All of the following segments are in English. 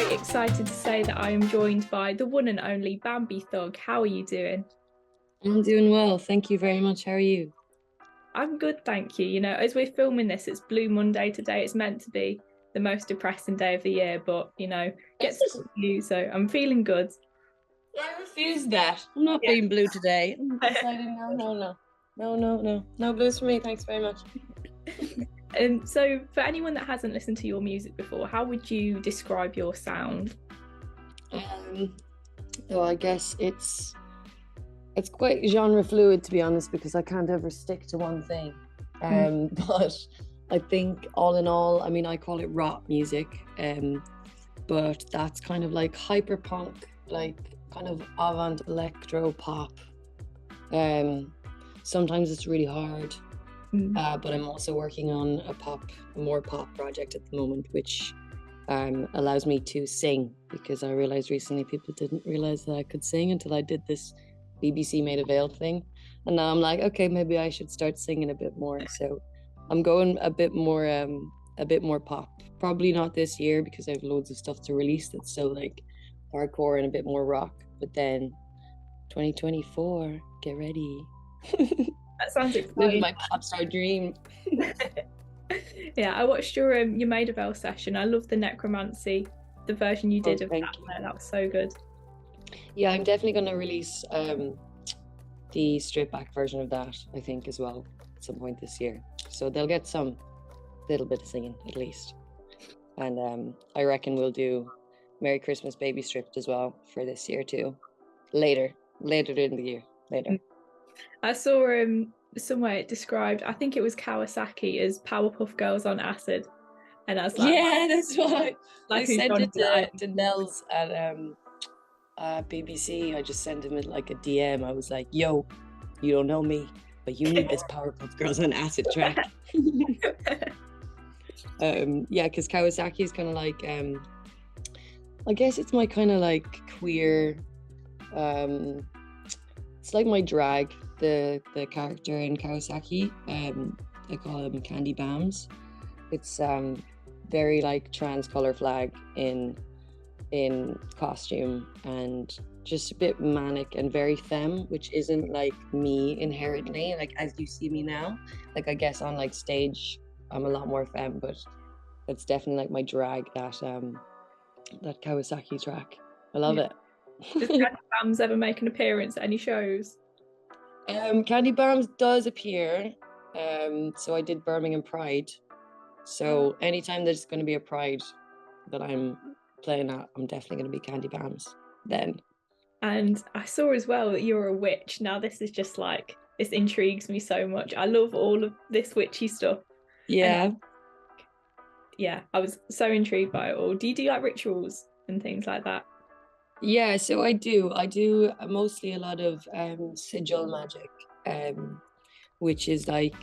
very excited to say that I am joined by the one and only Bambie Thug. How are you doing? I'm doing well. Thank you very much. How are you? I'm good, thank you. You know, as we're filming this, it's Blue Monday today. It's meant to be the most depressing day of the year, but Is gets it? you, so I'm feeling good. I refuse that. I'm not Yeah. being blue today. I'm deciding no blues for me. Thanks very much. So for anyone that hasn't listened to your music before, how would you describe your sound? Um, so I guess it's quite genre fluid, to be honest, because I can't ever stick to one thing. But I think all in all, I mean, I call it rock music. But that's kind of like hyper punk, like kind of avant electro pop. Um, Sometimes it's really hard. Mm. But I'm also working on a more pop project at the moment, which allows me to sing, because I realized recently people didn't realize that I could sing until I did this BBC Made a Veil thing. And now I'm like, okay, maybe I should start singing a bit more. So I'm going a bit more pop. Probably not this year because I have loads of stuff to release that's so like hardcore and a bit more rock. But then 2024, get ready. That sounds Living exciting. my pop star dream. Yeah, I watched your Maid of El session. I love the necromancy, the version you Oh, did of thank that. you. That was so good. Yeah, I'm definitely going to release the stripped back version of that, I think, as well, at some point this year. So they'll get some little bit of singing at least. And I reckon we'll do Merry Christmas Baby Stripped as well for this year too. Later in the year, later. I saw somewhere it described, I think it was Kawasaki as Powerpuff Girls on acid, and I was like, Yeah, that's why I like a sent genre it that to Nels at BBC. I just sent him like a DM. I was like, yo, you don't know me, but you need this Powerpuff Girls on acid track. Yeah, because Kawasaki is kind of like I guess it's my kind of like queer um it's like my drag, the character in Kawasaki. I call him Candy Bams. It's very like trans color flag in costume, and just a bit manic and very femme, which isn't like me inherently, like as you see me now. Like I guess on like stage I'm a lot more femme, but it's definitely like my drag, that Kawasaki track. I love yeah. it. Does Candy Bams ever make an appearance at any shows? Candy Bombs does appear. So I did Birmingham Pride. So anytime there's going to be a Pride that I'm playing at, I'm definitely going to be Candy Bombs then. And I saw as well that you're a witch. Now this is just like this intrigues me so much. I love all of this witchy stuff, and Yeah. yeah, I was so intrigued by it all. Do you do like rituals and things like that? Yeah, so I do. I do mostly a lot of sigil magic, which is like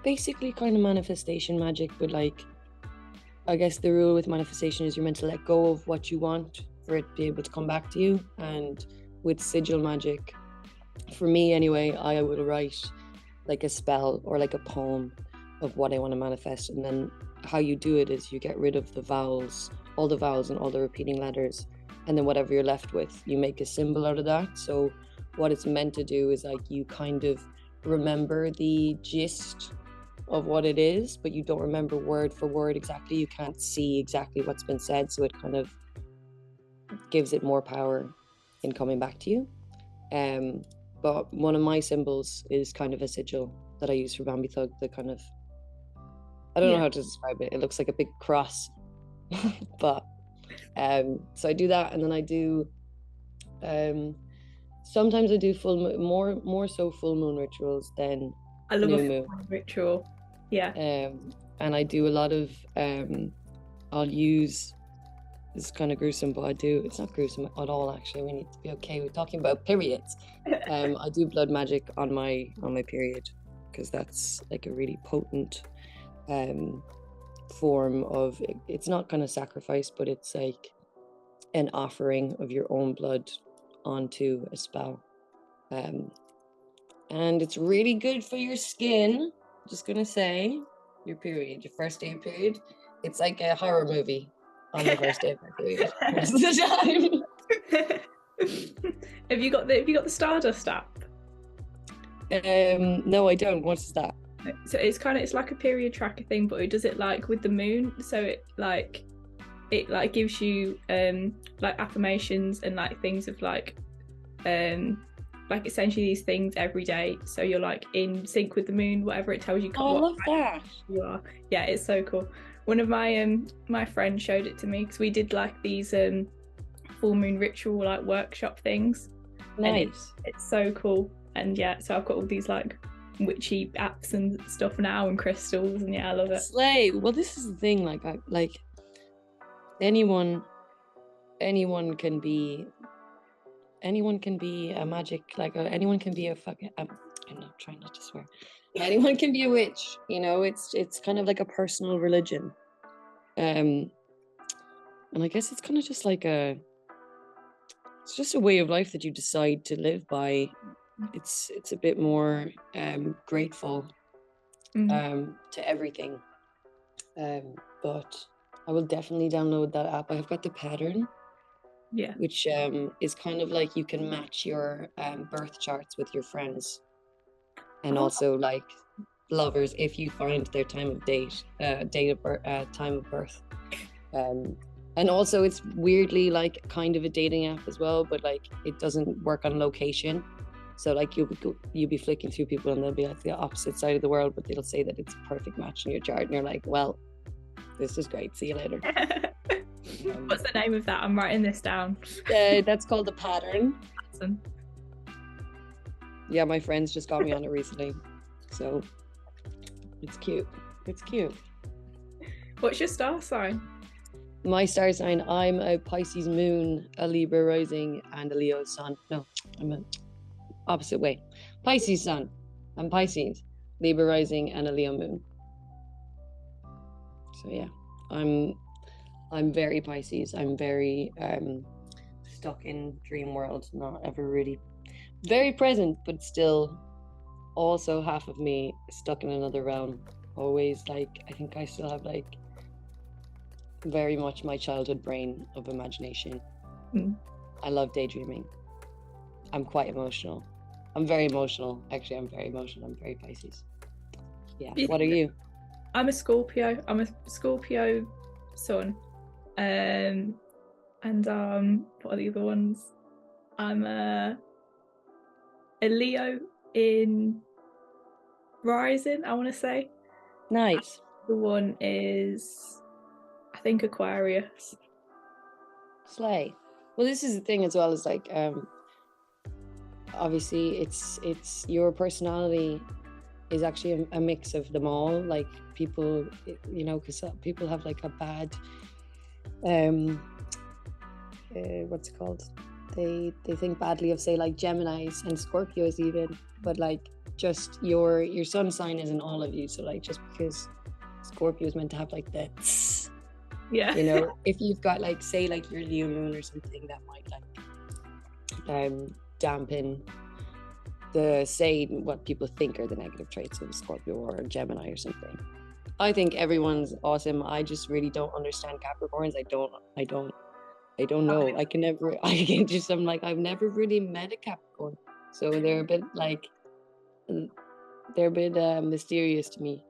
basically kind of manifestation magic, but like I guess the rule with manifestation is you're meant to let go of what you want for it to be able to come back to you. And with sigil magic, for me anyway, I will write like a spell or like a poem of what I want to manifest. And then how you do it is you get rid of all the vowels and all the repeating letters. And then whatever you're left with, you make a symbol out of that. So what it's meant to do is like you kind of remember the gist of what it is, but you don't remember word for word exactly. You can't see exactly what's been said. So it kind of gives it more power in coming back to you. But one of my symbols is kind of a sigil that I use for Bambie Thug. The kind of, I don't know Yeah. how to describe it. It looks like a big cross, but so I do that, and then I do sometimes I do more so full moon rituals than I love a new full moon. ritual. Yeah. And I do a lot of I'll use, it's kind of gruesome, but it's not gruesome at all actually. We need to be okay with talking about periods. I do blood magic on my period, because that's like a really potent form of, it's not kind of sacrifice, but it's like an offering of your own blood onto a spell. And it's really good for your skin. Just gonna say, your period, your first day of period, it's like a horror movie. on the first day of my period most of the time. Have you got the Stardust app? No, I don't. What is that? So it's like a period tracker thing, but it does it like with the moon. So it gives you like affirmations and like things of like essentially these things every day. So you're like in sync with the moon, whatever it tells you. Oh, I love that. You are. Yeah, it's so cool. One of my friends showed it to me because we did like these full moon ritual like workshop things. Nice. It's so cool. And yeah, so I've got all these like witchy apps and stuff now and crystals, and yeah, I love it. Slay. Well, this is the thing, like anyone can be a magic, like anyone can be a fucking I'm not trying not to swear. Anyone can be a witch, you know. It's kind of like a personal religion, and I guess it's kind of just like it's just a way of life that you decide to live by. It's a bit more grateful to everything, but I will definitely download that app. I've got the pattern, which is kind of like you can match your birth charts with your friends, and also like lovers if you find their time of birth, and also it's weirdly like kind of a dating app as well, but like it doesn't work on location. So like you'll be flicking through people and they'll be like the opposite side of the world, but they'll say that it's a perfect match in your chart, and you're like, well, this is great. See you later. What's the name of that? I'm writing this down. That's called the pattern. Awesome. Yeah, my friends just got me on it recently, so it's cute. It's cute. What's your star sign? My star sign, I'm a Pisces moon, a Libra rising, and a Leo sun. No, I'm a opposite way. Pisces sun. I'm Pisces, Libra rising, and a Leo moon. So yeah, I'm very Pisces. I'm very stuck in dream world, not ever really very present, but still also half of me stuck in another realm. Always like, I think I still have like very much my childhood brain of imagination. I love daydreaming. I'm quite emotional. I'm very emotional. Actually, I'm very emotional. I'm very Pisces. Yeah. What are you? I'm a Scorpio. I'm a Scorpio sun. And what are the other ones? I'm a Leo in rising, I want to say. Nice. The one is, I think, Aquarius. Slay. Well, this is the thing as well, as like obviously it's your personality is actually a mix of them all. Like people, you know, because people have like a bad what's it called, they think badly of, say, like Geminis and Scorpios even, but like just your sun sign isn't all of you. So like just because Scorpio is meant to have like the yeah, you know, if you've got like, say, like your Leo moon or something, that might like dampen what people think are the negative traits of a Scorpio or a Gemini or something. I think everyone's awesome. I just really don't understand Capricorns. I don't know. I'm like, I've never really met a Capricorn, so they're a bit mysterious to me.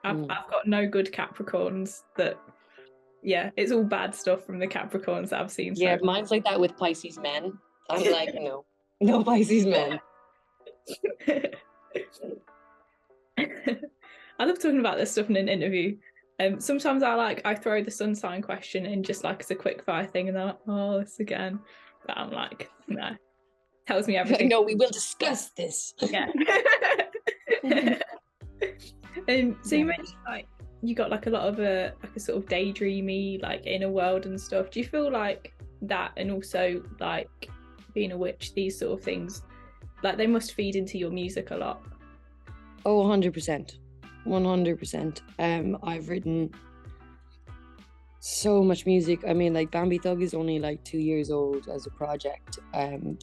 I've got no good Capricorns. That, yeah, it's all bad stuff from the Capricorns that I've seen. Yeah, mine's like that with Pisces men. I'm like, no Pisces men. I love talking about this stuff in an interview. Sometimes I throw the sun sign question in just like as a quick fire thing, and they're like, oh, this again. But I'm like, no, tells me everything. No, we will discuss this. Yeah. So you mentioned like you got like a lot of a sort of daydreamy, like inner world and stuff. Do you feel like that, and also like being a witch, these sort of things, like they must feed into your music a lot? Oh, 100%. 100%. I've written so much music. I mean, like Bambie Thug is only like 2 years old as a project,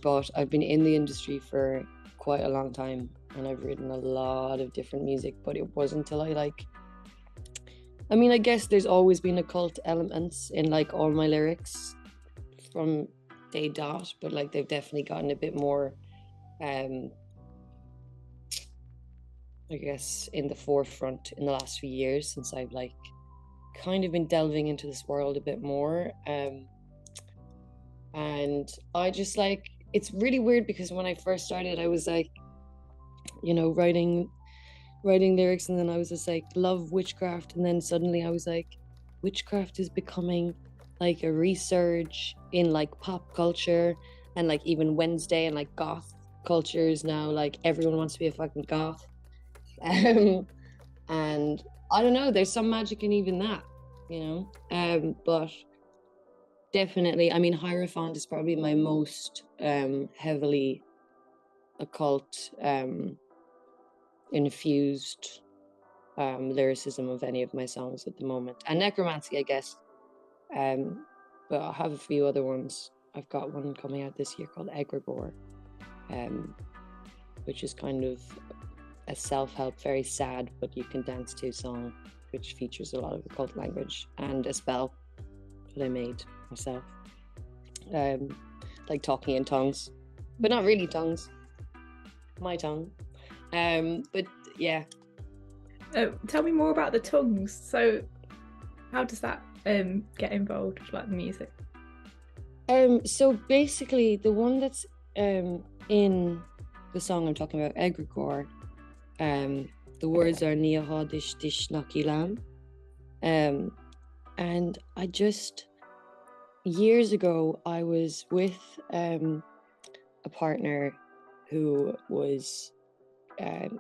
but I've been in the industry for quite a long time, and I've written a lot of different music. But it wasn't until I like I mean, I guess there's always been occult elements in like all my lyrics from day dot, but like they've definitely gotten a bit more, I guess, in the forefront in the last few years since I've like kind of been delving into this world a bit more. And I just like, it's really weird because when I first started, I was like, you know, writing lyrics, and then I was just like, love witchcraft, and then suddenly I was like, witchcraft is becoming like a resurge in like pop culture, and like even Wednesday and like goth cultures now, like everyone wants to be a fucking goth. And I don't know, there's some magic in even that, you know. But definitely, I mean, Hierophant is probably my most heavily occult infused lyricism of any of my songs at the moment, and necromancy, I guess. But I have a few other ones. I've got one coming out this year called Egregore, which is kind of a self-help, very sad but you can dance to song, which features a lot of occult language and a spell that I made myself, like talking in tongues, but not really tongues, my tongue. But yeah. Tell me more about the tongues. So how does that get involved with like the music? So basically the one that's in the song I'm talking about, Egregore, the words are Niaha Dish Dish Nakilam. And I just, years ago, I was with a partner who was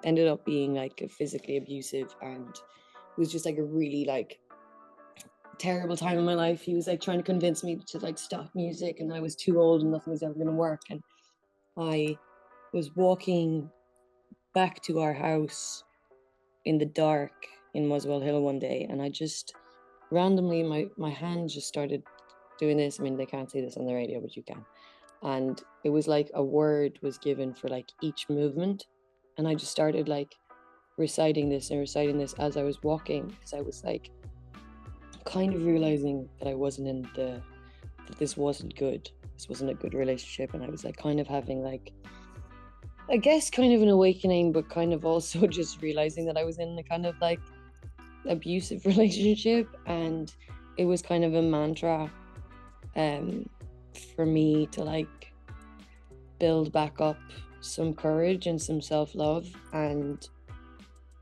ended up being like physically abusive, and it was just like a really like terrible time in my life. He was like trying to convince me to like stop music, and I was too old and nothing was ever going to work. And I was walking back to our house in the dark in Muswell Hill one day, and I just randomly, my hand just started doing this. I mean, they can't see this on the radio, but you can. And it was like a word was given for like each movement, and I just started like reciting this as I was walking, because I was like kind of realizing that I wasn't in that this wasn't good. This wasn't a good relationship, and I was like kind of having like, I guess, kind of an awakening, but kind of also just realizing that I was in a kind of like abusive relationship, and it was kind of a mantra for me to like build back up some courage and some self-love. And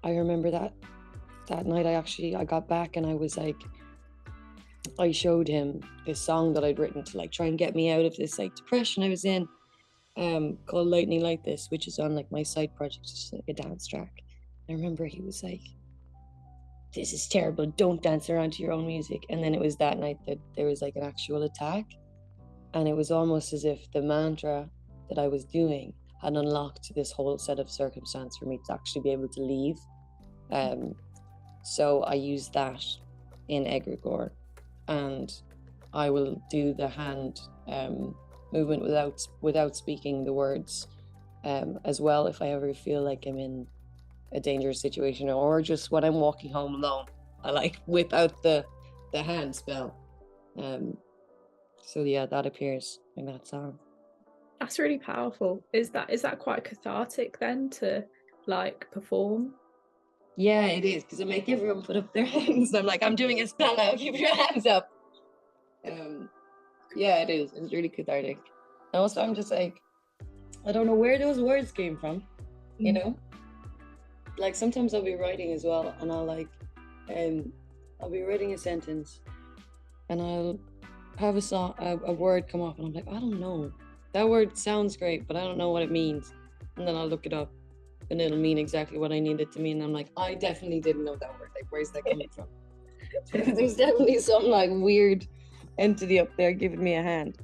I remember that night I got back, and I was like, I showed him this song that I'd written to like try and get me out of this like depression I was in, called Lightning Like This, which is on like my side project, just like a dance track. I remember he was like, this is terrible, don't dance around to your own music. And then it was that night that there was like an actual attack, and it was almost as if the mantra that I was doing had unlocked this whole set of circumstance for me to actually be able to leave. So I used that in Egregore, and I will do the hand movement without speaking the words as well, if I ever feel like I'm in a dangerous situation, or just when I'm walking home alone, I like whip out the hand spell. So yeah, that appears in that song. That's really powerful. Is that quite cathartic then to like perform? Yeah, it is, because I make everyone put up their hands. I'm like, I'm doing a spell now, keep your hands up. Yeah, it is. It's really cathartic. And also, I'm just like, I don't know where those words came from, you know? Like sometimes I'll be writing as well, and I'll like, I'll be writing a sentence, and I'll have a word come up, and I'm like, I don't know. That word sounds great, but I don't know what it means. And then I'll look it up, and it'll mean exactly what I need it to mean. And I'm like, I definitely didn't know that word. Like, where's that coming from? There's definitely some like weird entity up there giving me a hand.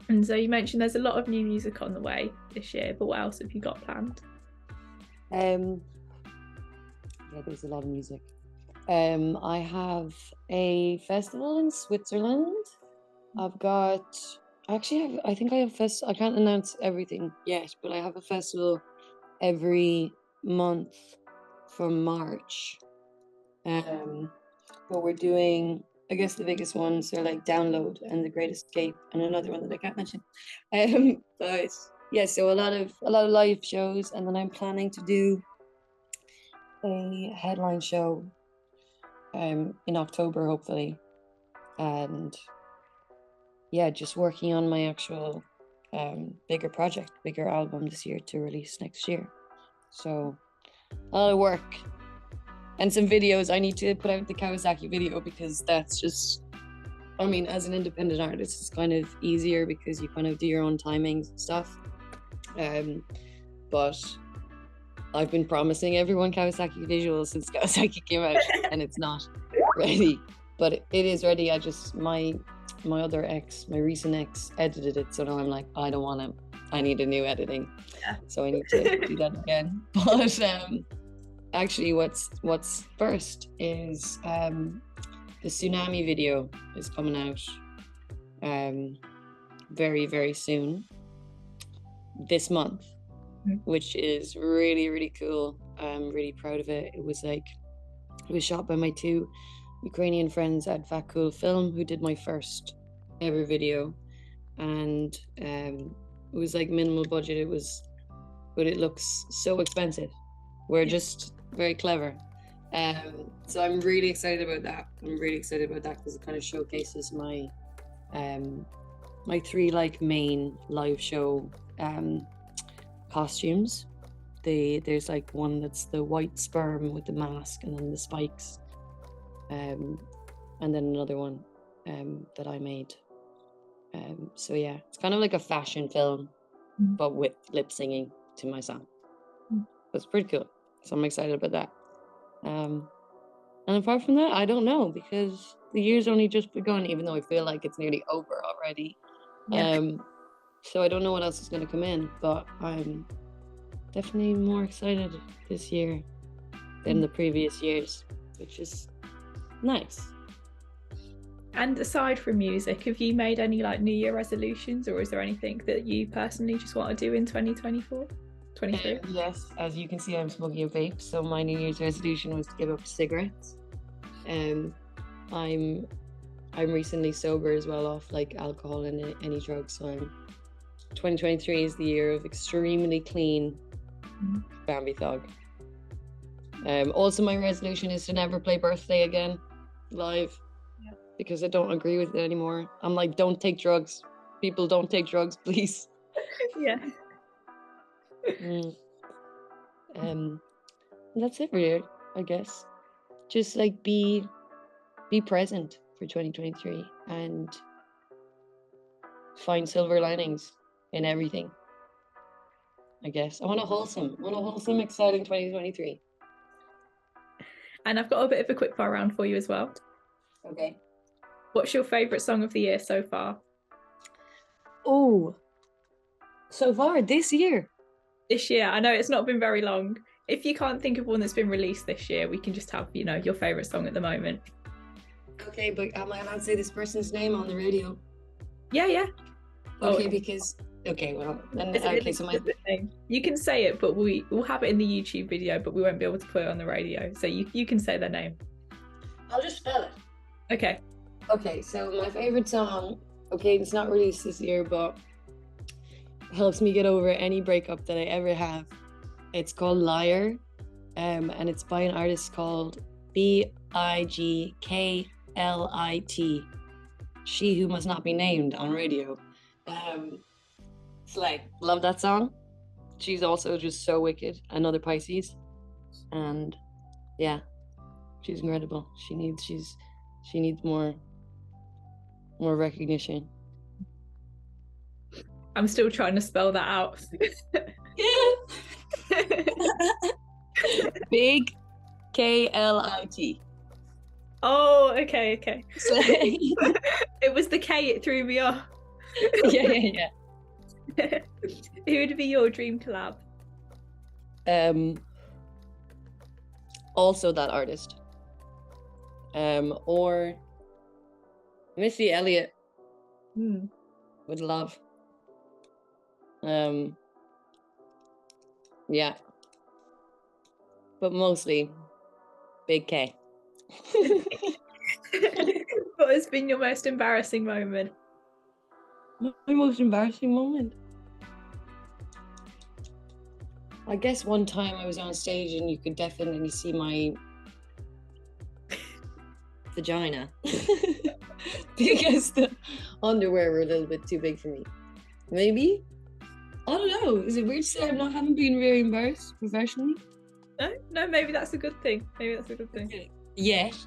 And so you mentioned there's a lot of new music on the way this year, but what else have you got planned? Yeah, there's a lot of music. I have a festival in Switzerland. I think I have I can't announce everything yet, but I have a festival every month from March. But we're doing, I guess the biggest ones are like Download and The Great Escape, and another one that I can't mention. But yeah, so a lot of live shows, and then I'm planning to do a headline show in October, hopefully. And yeah, just working on my actual bigger project, bigger album this year to release next year. So a lot of work and some videos. I need to put out the Kawasaki video because that's just, I mean, as an independent artist, it's kind of easier because you kind of do your own timings and stuff. But I've been promising everyone Kawasaki visuals since Kawasaki came out, and it's not ready. But it is ready. I just, my other ex, my recent ex, edited it, so now I'm like, I don't want to. I need a new editing, so I need to do that again. But actually, what's first is the tsunami video is coming out very, very soon this month, which is really, really cool. I'm really proud of it. It was shot by my two Ukrainian friends at Fat Cool Film, who did my first ever video, and it was like minimal budget. But it looks so expensive. We're just very clever. So I'm really excited about that. Because it kind of showcases my my three like main live show costumes. There's like one that's the white sperm with the mask and then the spikes, and then another one that I made. So yeah, it's kind of like a fashion film, but with lip singing to my song. It's pretty cool. So I'm excited about that. And apart from that, I don't know, because the year's only just begun, even though I feel like it's nearly over already. So I don't know what else is going to come in, but I'm definitely more excited this year than the previous years, which is nice. And aside from music, have you made any like New Year resolutions, or is there anything that you personally just want to do in 2024? 23? Yes, as you can see, I'm smoking a vape. So my New Year's resolution was to give up cigarettes. I'm recently sober as well, off like alcohol and any drugs. So 2023 is the year of extremely clean Bambie Thug. Also, my resolution is to never play Birthday again live, because I don't agree with it anymore. I'm like, don't take drugs. People, don't take drugs, please. Yeah. That's it really, I guess. Just like be present for 2023 and find silver linings in everything, I guess. I want a wholesome, exciting 2023. And I've got a bit of a quick fire round for you as well. Okay. What's your favourite song of the year so far? Oh, so far this year? This year. I know it's not been very long. If you can't think of one that's been released this year, we can just have, your favourite song at the moment. Okay, but am I allowed to say this person's name on the radio? Yeah. Okay, because... Okay, well, then... Okay, so you can say it, but we'll have it in the YouTube video, but we won't be able to put it on the radio. So you can say their name. I'll just spell it. Okay. Okay, so my favourite song... Okay, it's not released this year, but... helps me get over any breakup that I ever have. It's called Liar, and it's by an artist called Bigklit, She Who Must Not Be Named, on radio. Slay. Love that song. She's also just so wicked. Another Pisces, and yeah, she's incredible. She needs more recognition. I'm still trying to spell that out. Big Klit. Oh, okay. It was the K, it threw me off. Yeah. Who would be your dream collab? Also that artist. Or Missy Elliott. Would love. Yeah. But mostly Big K. What has been your most embarrassing moment? My most embarrassing moment. I guess one time I was on stage and you could definitely see my vagina because the underwear were a little bit too big for me. Maybe? I don't know. Is it weird to say haven't been very embarrassed professionally? No, maybe that's a good thing. Maybe that's a good thing. Yet.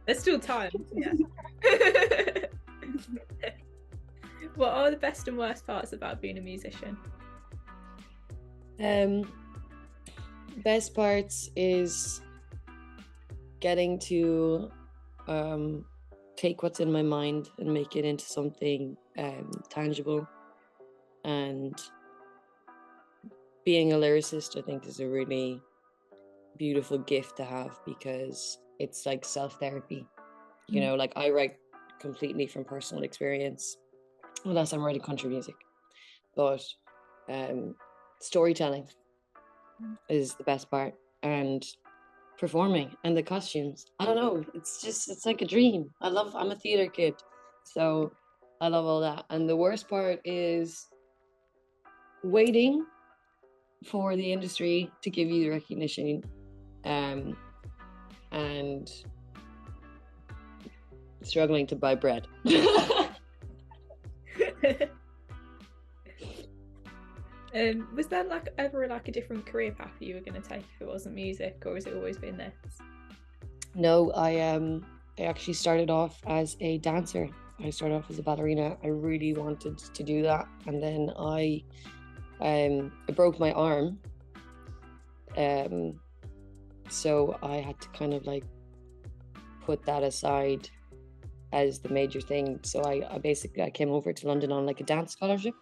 There's still time. Yeah. What are the best and worst parts about being a musician? Best parts is getting to take what's in my mind and make it into something tangible. And being a lyricist, I think, is a really beautiful gift to have, because it's like self-therapy. You know, like I write completely from personal experience, unless I'm writing country music. But storytelling is the best part, and performing and the costumes. I don't know. It's like a dream. I'm a theater kid, so I love all that. And the worst part is waiting for the industry to give you the recognition, and struggling to buy bread. Was there ever a different career path you were going to take if it wasn't music, or has it always been this? No, I actually started off as a dancer. I started off as a ballerina. I really wanted to do that, and then I broke my arm, so I had to kind of put that aside as the major thing. So I basically came over to London on a dance scholarship,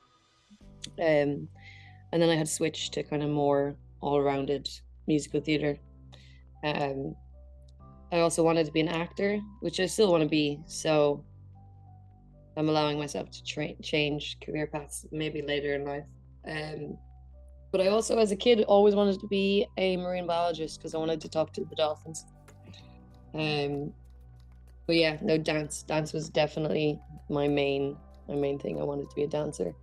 and then I had switched to kind of more all-rounded musical theatre. I also wanted to be an actor, which I still want to be, so I'm allowing myself to change career paths maybe later in life. But I also, as a kid, always wanted to be a marine biologist because I wanted to talk to the dolphins. But yeah, no, dance was definitely my main thing. I wanted to be a dancer.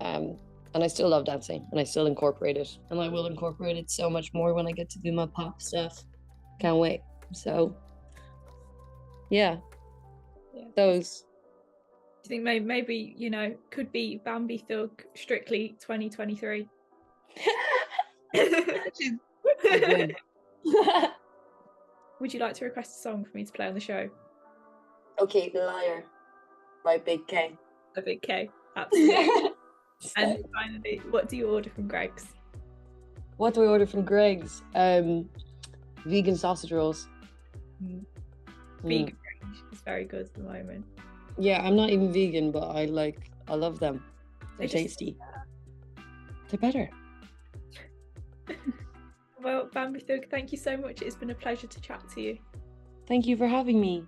And I still love dancing, and I still incorporate it, and I will incorporate it so much more when I get to do my pop stuff. Can't wait. So yeah. Those. Do you think maybe could be Bambie Thug strictly 2023? Would you like to request a song for me to play on the show? Okay, Liar by Big K. A Big K, absolutely. And finally, what do you order from Greg's? What do I order from Greg's? Vegan sausage rolls. Vegan range is very good at the moment. Yeah, I'm not even vegan, but I love them. They're tasty. They're better. Well, Bambie Thug, thank you so much. It's been a pleasure to chat to you. Thank you for having me.